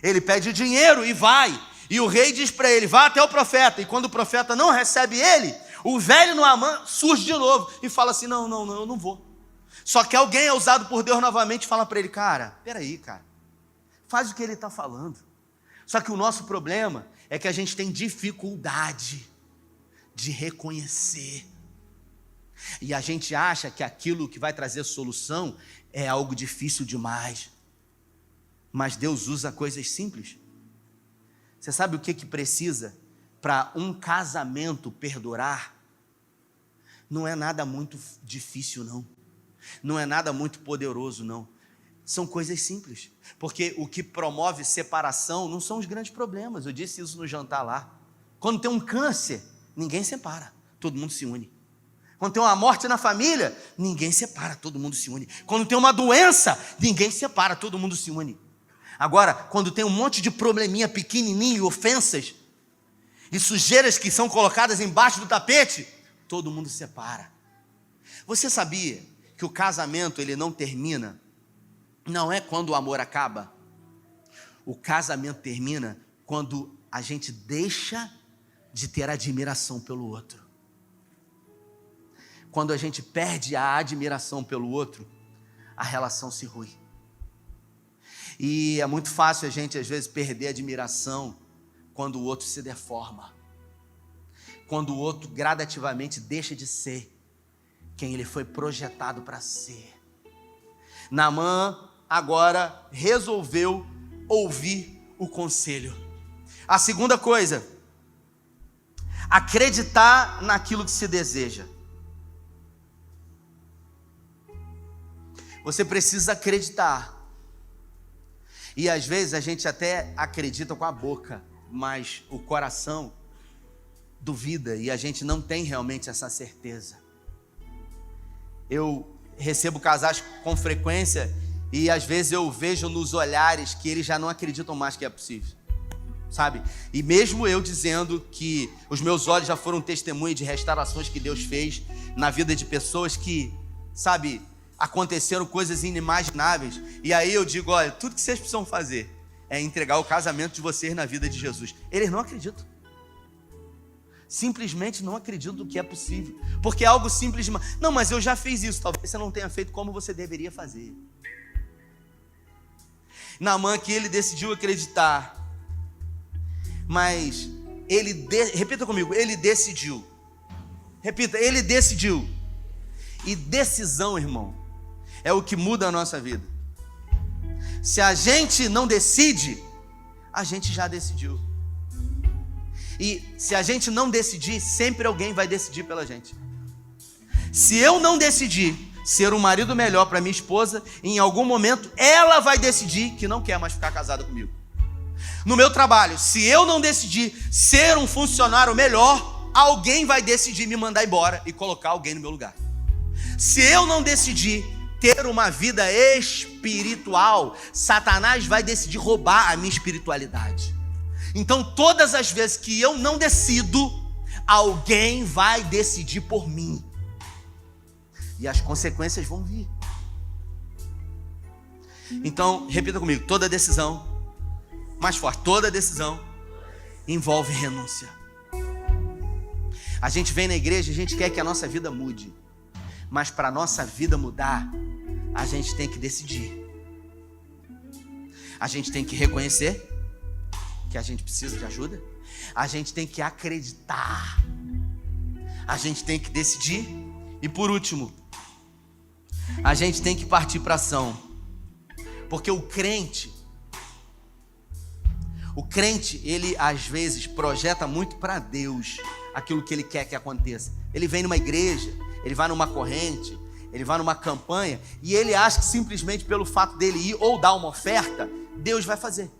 [SPEAKER 1] ele pede dinheiro e vai. E o rei diz para ele, vá até o profeta. E quando o profeta não recebe ele, o velho Naamã surge de novo e fala assim, não, eu não vou. Só que alguém é usado por Deus novamente e fala para ele, cara, faz o que ele está falando. Só que o nosso problema é que a gente tem dificuldade de reconhecer. E a gente acha que aquilo que vai trazer solução é algo difícil demais. Mas Deus usa coisas simples. Você sabe o que precisa para um casamento perdurar? Não é nada muito difícil, não. Não é nada muito poderoso, não. São coisas simples. Porque o que promove separação não são os grandes problemas. Eu disse isso no jantar lá. Quando tem um câncer, ninguém separa, todo mundo se une. Quando tem uma morte na família, ninguém separa, todo mundo se une. Quando tem uma doença, ninguém separa, todo mundo se une. Agora, quando tem um monte de probleminha pequenininho, ofensas e sujeiras que são colocadas embaixo do tapete, todo mundo separa. Você sabia que o casamento ele não termina? Não é quando o amor acaba. O casamento termina quando a gente deixa de ter admiração pelo outro. Quando a gente perde a admiração pelo outro, a relação se rui. E é muito fácil a gente, às vezes, perder a admiração quando o outro se deforma. Quando o outro gradativamente deixa de ser quem ele foi projetado para ser. Naamã agora resolveu ouvir o conselho. A segunda coisa, acreditar naquilo que se deseja. Você precisa acreditar. E às vezes a gente até acredita com a boca, mas o coração duvida e a gente não tem realmente essa certeza. Eu recebo casais com frequência e às vezes eu vejo nos olhares que eles já não acreditam mais que é possível, sabe? E mesmo eu dizendo que os meus olhos já foram testemunha de restaurações que Deus fez na vida de pessoas que, sabe, aconteceram coisas inimagináveis. E aí eu digo, olha, tudo que vocês precisam fazer é entregar o casamento de vocês na vida de Jesus. Eles não acreditam. Simplesmente não acreditam que é possível. Porque é algo simples demais. Não, mas eu já fiz isso. Talvez você não tenha feito como você deveria fazer. Naamã que ele decidiu acreditar. Mas repita comigo, ele decidiu. Repita, ele decidiu. E decisão, irmão, é o que muda a nossa vida. Se a gente não decide, a gente já decidiu. E se a gente não decidir, sempre alguém vai decidir pela gente. Se eu não decidir ser um marido melhor para minha esposa, em algum momento ela vai decidir que não quer mais ficar casada comigo. No meu trabalho, se eu não decidir ser um funcionário melhor, alguém vai decidir me mandar embora e colocar alguém no meu lugar. Se eu não decidir ter uma vida espiritual, Satanás vai decidir roubar a minha espiritualidade. Então, todas as vezes que eu não decido, alguém vai decidir por mim. E as consequências vão vir. Então, repita comigo, toda decisão, mais forte, toda decisão envolve renúncia. A gente vem na igreja, a gente quer que a nossa vida mude. Mas para a nossa vida mudar, a gente tem que decidir. A gente tem que reconhecer que a gente precisa de ajuda. A gente tem que acreditar. A gente tem que decidir. E por último, a gente tem que partir para ação. Porque o crente, ele às vezes projeta muito para Deus aquilo que ele quer que aconteça. Ele vem numa igreja, ele vai numa corrente, ele vai numa campanha e ele acha que simplesmente pelo fato dele ir ou dar uma oferta, Deus vai fazer.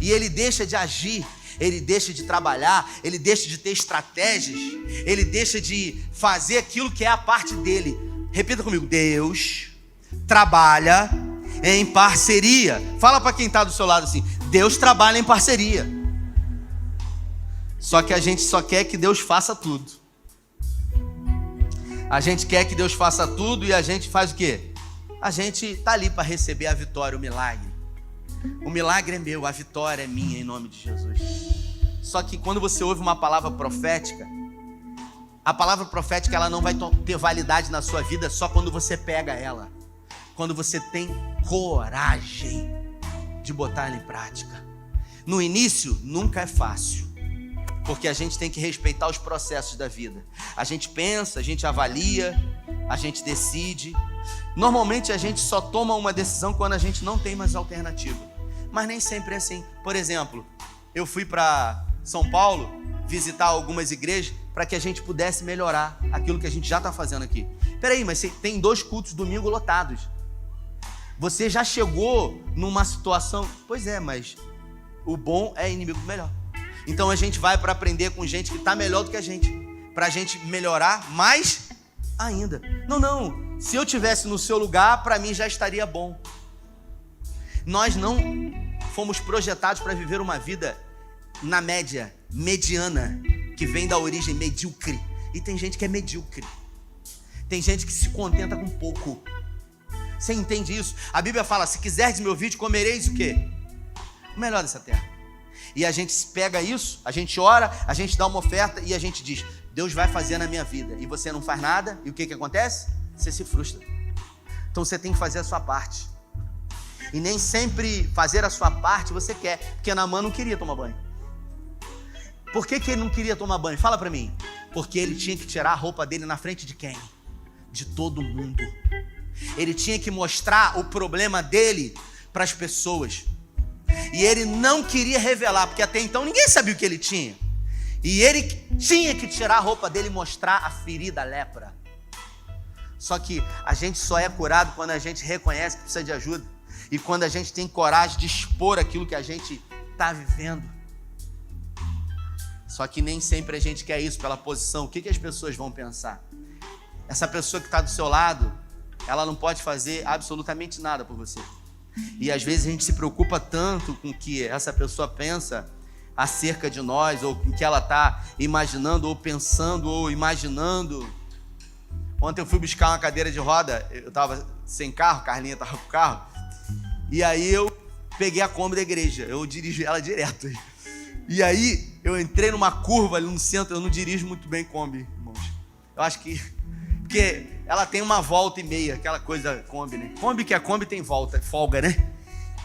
[SPEAKER 1] E ele deixa de agir, ele deixa de trabalhar, ele deixa de ter estratégias, ele deixa de fazer aquilo que é a parte dele. Repita comigo: Deus trabalha em parceria. Fala para quem está do seu lado assim: Deus trabalha em parceria. Só que a gente só quer que Deus faça tudo. A gente quer que Deus faça tudo e a gente faz o quê? A gente está ali para receber a vitória, o milagre. O milagre é meu, a vitória é minha, em nome de Jesus. Só que quando você ouve uma palavra profética, a palavra profética ela não vai ter validade na sua vida só quando você pega ela. Quando você tem coragem de botar ela em prática. No início, nunca é fácil. Porque a gente tem que respeitar os processos da vida. A gente pensa, a gente avalia, a gente decide. Normalmente a gente só toma uma decisão quando a gente não tem mais alternativa. Mas nem sempre é assim. Por exemplo, eu fui para São Paulo visitar algumas igrejas para que a gente pudesse melhorar aquilo que a gente já está fazendo aqui. Peraí, mas tem 2 cultos domingo lotados. Você já chegou numa situação... Pois é, mas o bom é inimigo do melhor. Então a gente vai para aprender com gente que está melhor do que a gente, para a gente melhorar mais ainda. Não, se eu tivesse no seu lugar, para mim já estaria bom. Nós não fomos projetados para viver uma vida na média, mediana, que vem da origem medíocre. E tem gente que é medíocre. Tem gente que se contenta com pouco. Você entende isso? A Bíblia fala: se quiserdes me ouvir, comereis o quê? O melhor dessa terra. E a gente pega isso, a gente ora, a gente dá uma oferta e a gente diz: Deus vai fazer na minha vida. E você não faz nada, e o que acontece? Você se frustra. Então você tem que fazer a sua parte. E nem sempre fazer a sua parte você quer. Porque Naamã não queria tomar banho. Por que ele não queria tomar banho? Fala pra mim. Porque ele tinha que tirar a roupa dele na frente de quem? De todo mundo. Ele tinha que mostrar o problema dele para as pessoas. E ele não queria revelar, porque até então ninguém sabia o que ele tinha. E ele tinha que tirar a roupa dele e mostrar a ferida, a lepra. Só que a gente só é curado quando a gente reconhece que precisa de ajuda. E quando a gente tem coragem de expor aquilo que a gente está vivendo. Só que nem sempre a gente quer isso pela posição. O que as pessoas vão pensar? Essa pessoa que está do seu lado, ela não pode fazer absolutamente nada por você. E às vezes a gente se preocupa tanto com o que essa pessoa pensa acerca de nós, ou com o que ela está imaginando, ou pensando, ou imaginando. Ontem eu fui buscar uma cadeira de roda, eu estava sem carro, Carlinha estava com o carro, e aí eu peguei a Kombi da igreja, eu dirigi ela direto. E aí eu entrei numa curva ali no centro, eu não dirijo muito bem Kombi, irmãos. Eu acho que... porque ela tem uma volta e meia, aquela coisa Kombi, né? Kombi que é Kombi tem volta, folga, né?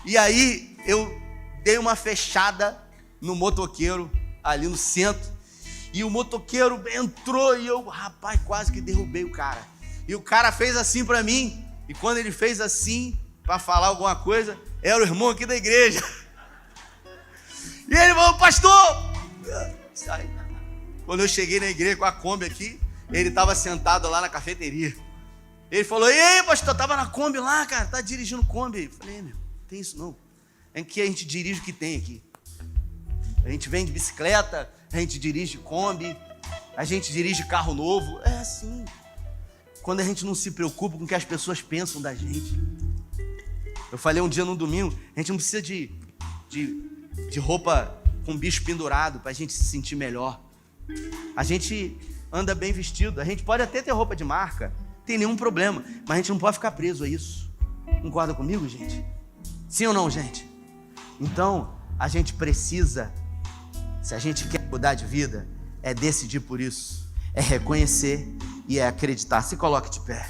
[SPEAKER 1] E aí eu dei uma fechada no motoqueiro ali no centro. E o motoqueiro entrou e eu, rapaz, quase que derrubei o cara. E o cara fez assim pra mim. E quando ele fez assim, pra falar alguma coisa, era o irmão aqui da igreja. E ele falou: pastor! Sai. Quando eu cheguei na igreja com a Kombi aqui, ele estava sentado lá na cafeteria. Ele falou: e aí, pastor, eu tava na Kombi lá, cara, tá dirigindo Kombi. Eu falei: meu, não tem isso não. É que a gente dirige o que tem aqui. A gente vem de bicicleta, a gente dirige Kombi, a gente dirige carro novo. É assim. Quando a gente não se preocupa com o que as pessoas pensam da gente. Eu falei um dia no domingo, a gente não precisa de roupa com bicho pendurado para a gente se sentir melhor. A gente anda bem vestido, a gente pode até ter roupa de marca, não tem nenhum problema, mas a gente não pode ficar preso a isso. Concorda comigo, gente? Sim ou não, gente? Então, a gente precisa, se a gente quer mudar de vida, é decidir por isso, é reconhecer e é acreditar. Se coloque de pé.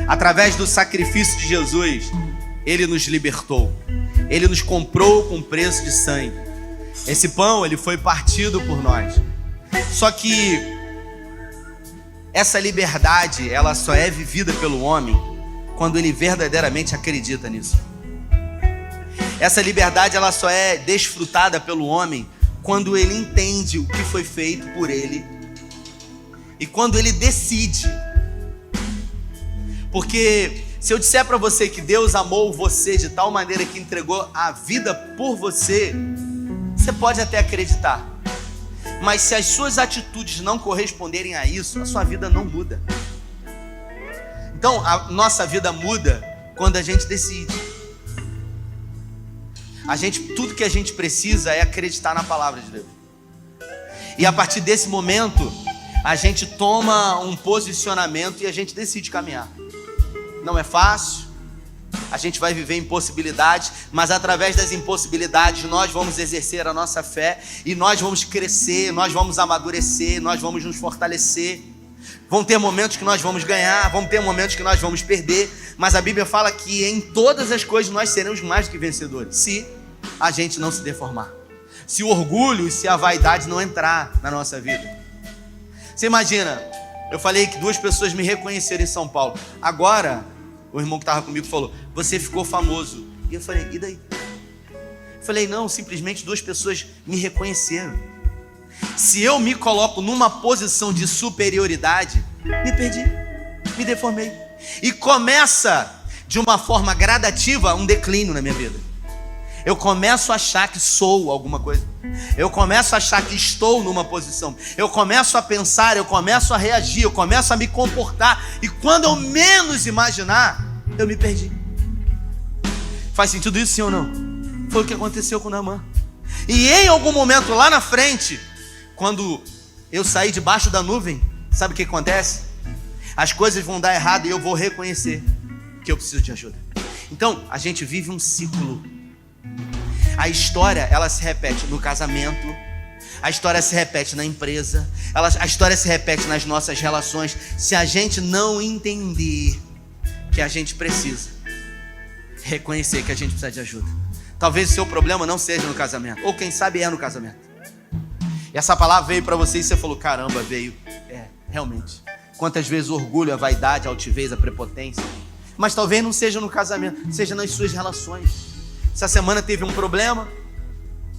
[SPEAKER 1] Através do sacrifício de Jesus, Ele nos libertou. Ele nos comprou com preço de sangue. Esse pão, ele foi partido por nós. Só que essa liberdade, ela só é vivida pelo homem quando ele verdadeiramente acredita nisso. Essa liberdade, ela só é desfrutada pelo homem quando ele entende o que foi feito por ele e quando ele decide. Porque se eu disser para você que Deus amou você de tal maneira que entregou a vida por você, você pode até acreditar. Mas se as suas atitudes não corresponderem a isso, a sua vida não muda. Então, a nossa vida muda quando a gente decide. Tudo que a gente precisa é acreditar na palavra de Deus. E a partir desse momento, a gente toma um posicionamento e a gente decide caminhar. Não é fácil, a gente vai viver impossibilidades, mas através das impossibilidades nós vamos exercer a nossa fé e nós vamos crescer, nós vamos amadurecer, nós vamos nos fortalecer. Vão ter momentos que nós vamos ganhar, vão ter momentos que nós vamos perder, mas a Bíblia fala que em todas as coisas nós seremos mais do que vencedores, se a gente não se deformar, se o orgulho e se a vaidade não entrar na nossa vida. Você imagina, eu falei que 2 pessoas me reconheceram em São Paulo. Agora, o irmão que estava comigo falou, você ficou famoso. E eu falei, e daí? Eu falei, não, simplesmente 2 pessoas me reconheceram. Se eu me coloco numa posição de superioridade, me perdi, me deformei. E começa de uma forma gradativa um declínio na minha vida. Eu começo a achar que sou alguma coisa. Eu começo a achar que estou numa posição. Eu começo a pensar, eu começo a reagir, eu começo a me comportar. E quando eu menos imaginar, eu me perdi. Faz sentido isso, sim ou não? Foi o que aconteceu com Naamã. E em algum momento lá na frente, quando eu sair debaixo da nuvem, sabe o que acontece? As coisas vão dar errado e eu vou reconhecer que eu preciso de ajuda. Então, a gente vive um ciclo. A história, ela se repete no casamento, a história se repete na empresa, a história se repete nas nossas relações. Se a gente não entender que a gente precisa reconhecer que a gente precisa de ajuda. Talvez o seu problema não seja no casamento, ou quem sabe é no casamento. E essa palavra veio para você e você falou, caramba, veio. Realmente. Quantas vezes o orgulho, a vaidade, a altivez, a prepotência. Mas talvez não seja no casamento, seja nas suas relações. Essa semana teve um problema,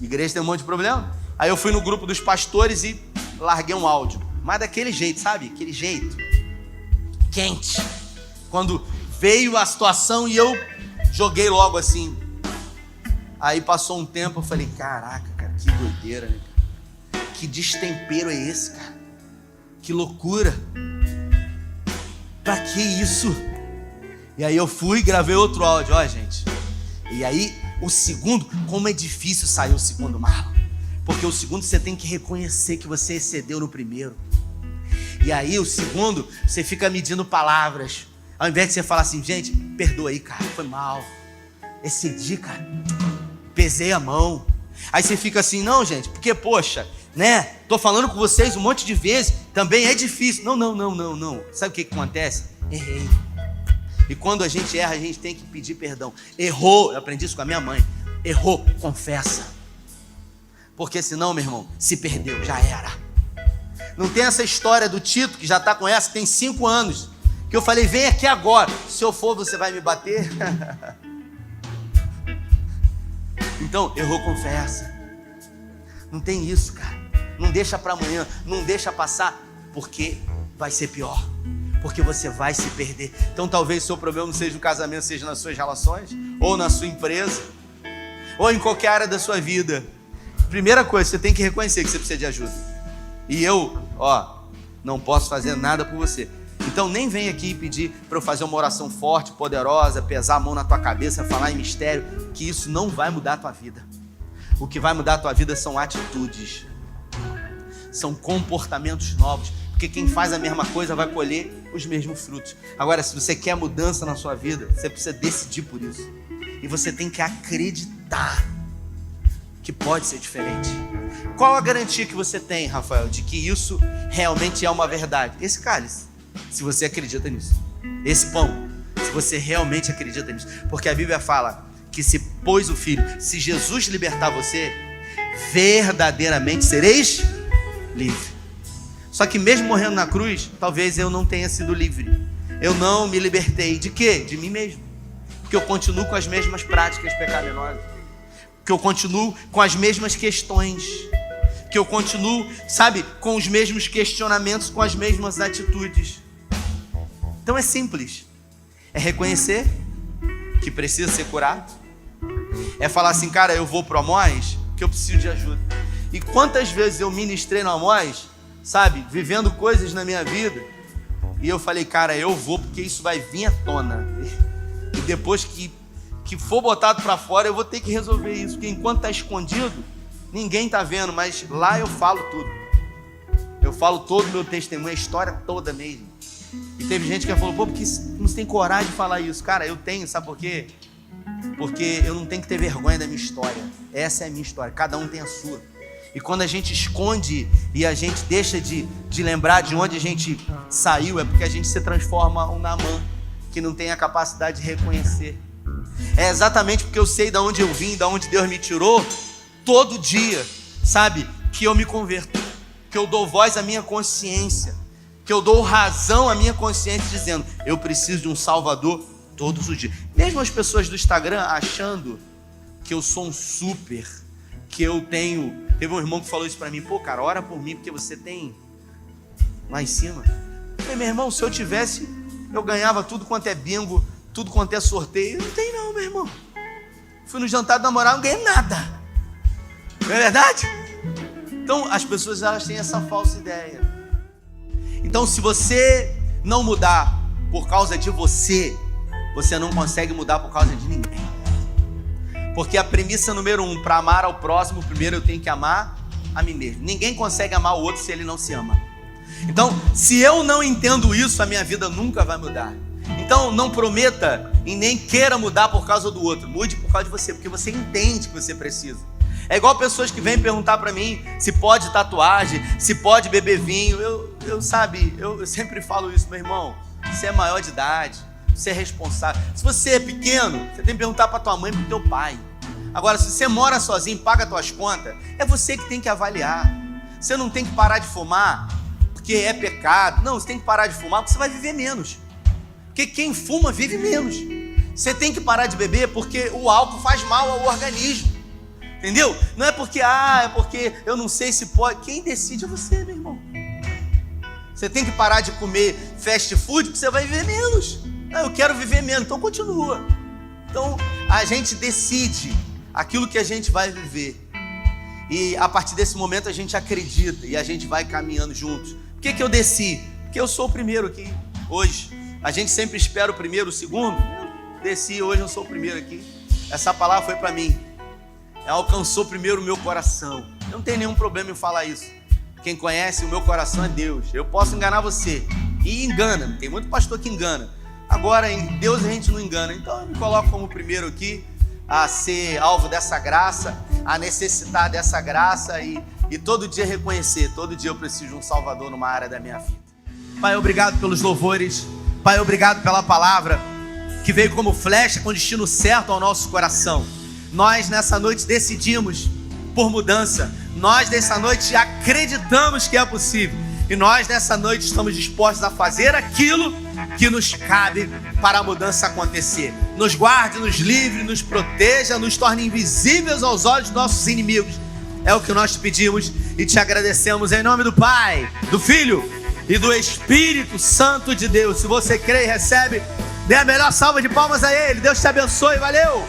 [SPEAKER 1] a igreja tem um monte de problema. Aí eu fui no grupo dos pastores e larguei um áudio. Mas daquele jeito, sabe? Aquele jeito quente. Quando veio a situação e eu joguei logo assim. Aí passou um tempo, eu falei, caraca, cara, que doideira, né? Que destempero é esse, cara? Que loucura. Pra que isso? E aí eu fui e gravei outro áudio, ó, gente. E aí o segundo, como é difícil sair o segundo, Marlon. Porque o segundo você tem que reconhecer que você excedeu no primeiro. E aí o segundo, você fica medindo palavras. Ao invés de você falar assim, gente, perdoa aí, cara, foi mal. Excedi, cara. Pesei a mão. Aí você fica assim, não, gente, porque, poxa, né? Tô falando com vocês um monte de vezes, também é difícil. Não. Sabe o que acontece? Errei. E quando a gente erra, a gente tem que pedir perdão. Errou, eu aprendi isso com a minha mãe. Errou, confessa. Porque senão, meu irmão, se perdeu, já era. Não tem essa história do Tito, que já está com essa, tem 5 anos. Que eu falei, vem aqui agora. Se eu for, você vai me bater? Então, errou, confessa. Não tem isso, cara. Não deixa para amanhã, não deixa passar, porque vai ser pior. Porque você vai se perder. Então talvez o seu problema não seja no casamento, seja nas suas relações, ou na sua empresa, ou em qualquer área da sua vida. Primeira coisa, você tem que reconhecer que você precisa de ajuda. E eu, não posso fazer nada por você. Então nem vem aqui pedir para eu fazer uma oração forte, poderosa, pesar a mão na tua cabeça, falar em mistério, que isso não vai mudar a tua vida. O que vai mudar a tua vida são atitudes, são comportamentos novos. Porque quem faz a mesma coisa vai colher os mesmos frutos. Agora, se você quer mudança na sua vida, você precisa decidir por isso. E você tem que acreditar que pode ser diferente. Qual a garantia que você tem, Rafael, de que isso realmente é uma verdade? Esse cálice, se você acredita nisso. Esse pão, se você realmente acredita nisso. Porque a Bíblia fala que se pôs o Filho, se Jesus libertar você, verdadeiramente sereis livre. Só que mesmo morrendo na cruz, talvez eu não tenha sido livre. Eu não me libertei. De quê? De mim mesmo. Porque eu continuo com as mesmas práticas pecaminosas. Que eu continuo com as mesmas questões. Que eu continuo, sabe, com os mesmos questionamentos, com as mesmas atitudes. Então é simples. É reconhecer que precisa ser curado. É falar assim, cara, eu vou pro Amós, que eu preciso de ajuda. E quantas vezes eu ministrei no Amós, sabe, vivendo coisas na minha vida, e eu falei, cara, eu vou porque isso vai vir à tona. E depois que for botado para fora, eu vou ter que resolver isso. Porque enquanto está escondido, ninguém está vendo, mas lá eu falo tudo. Eu falo todo o meu testemunho, a história toda mesmo. E teve gente que falou, pô, porque você tem coragem de falar isso? Cara, eu tenho, sabe por quê? Porque eu não tenho que ter vergonha da minha história. Essa é a minha história, cada um tem a sua. E quando a gente esconde e a gente deixa de lembrar de onde a gente saiu, é porque a gente se transforma um Naamã, que não tem a capacidade de reconhecer. É exatamente porque eu sei de onde eu vim, de onde Deus me tirou, todo dia, sabe, que eu me converto, que eu dou voz à minha consciência, que eu dou razão à minha consciência, dizendo, eu preciso de um Salvador todos os dias. Mesmo as pessoas do Instagram achando que eu sou um super, que eu tenho... Teve um irmão que falou isso pra mim, pô, cara, ora por mim, porque você tem lá em cima. Eu falei, meu irmão, se eu tivesse, eu ganhava tudo quanto é bingo, tudo quanto é sorteio. Não tem não, meu irmão. Fui no jantar do namorado, não ganhei nada. Não é verdade? Então, as pessoas, elas têm essa falsa ideia. Então, se você não mudar por causa de você, você não consegue mudar por causa de ninguém. Porque a premissa número 1, para amar ao próximo, primeiro eu tenho que amar a mim mesmo. Ninguém consegue amar o outro se ele não se ama. Então, se eu não entendo isso, a minha vida nunca vai mudar. Então, não prometa e nem queira mudar por causa do outro. Mude por causa de você, porque você entende que você precisa. É igual pessoas que vêm perguntar para mim se pode tatuagem, se pode beber vinho. Eu sempre falo isso, meu irmão. Você é maior de idade. Você é responsável. Se você é pequeno, você tem que perguntar para tua mãe e para o teu pai. Agora, se você mora sozinho, paga tuas contas, é você que tem que avaliar. Você não tem que parar de fumar porque é pecado. Não, você tem que parar de fumar porque você vai viver menos. Porque quem fuma vive menos. Você tem que parar de beber porque o álcool faz mal ao organismo. Entendeu? Não é porque, é porque eu não sei se pode. Quem decide é você, meu irmão. Você tem que parar de comer fast food porque você vai viver menos. Eu quero viver menos, então continua. Então a gente decide aquilo que a gente vai viver. E a partir desse momento a gente acredita e a gente vai caminhando juntos. Por que eu desci? Porque eu sou o primeiro aqui, hoje. A gente sempre espera o primeiro, o segundo. Eu desci, hoje eu sou o primeiro aqui. Essa palavra foi para mim. Ela alcançou primeiro o meu coração. Eu não tenho nenhum problema em falar isso. Quem conhece o meu coração é Deus. Eu posso enganar você. E engana, tem muito pastor que engana. Agora, em Deus a gente não engana. Então eu me coloco como primeiro aqui a ser alvo dessa graça, a necessitar dessa graça e todo dia reconhecer, todo dia eu preciso de um Salvador numa área da minha vida. Pai, obrigado pelos louvores. Pai, obrigado pela palavra que veio como flecha com destino certo ao nosso coração. Nós nessa noite decidimos por mudança. Nós nessa noite acreditamos que é possível. E nós nessa noite estamos dispostos a fazer aquilo que nos cabe para a mudança acontecer. Nos guarde, nos livre, nos proteja, nos torne invisíveis aos olhos dos nossos inimigos. É o que nós te pedimos e te agradecemos em nome do Pai, do Filho e do Espírito Santo de Deus. Se você crê e recebe, dê a melhor salva de palmas a Ele. Deus te abençoe, valeu!